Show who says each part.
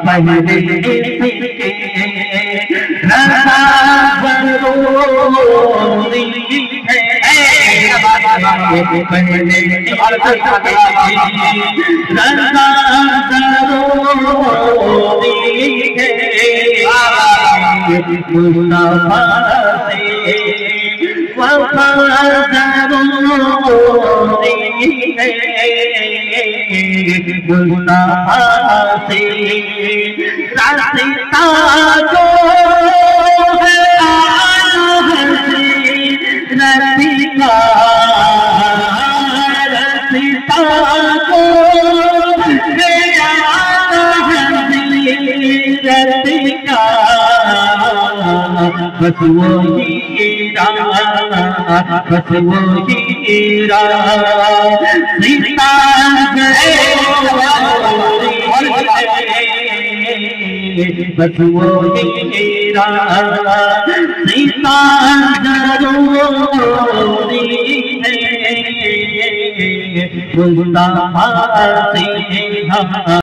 Speaker 1: पहले इसके रज़ा ज़रूरी है, पहले इसके रज़ा ज़रूरी है, मुस्तफा से वफ़ा ज़रूरी है, मुस्तफा से रास्ता जो है नबी का, रास्ता जो है नबी का, बस वही राह, बस वही राह, सीता बस वही राह, सीता ज़रूरी है, मुस्तफा से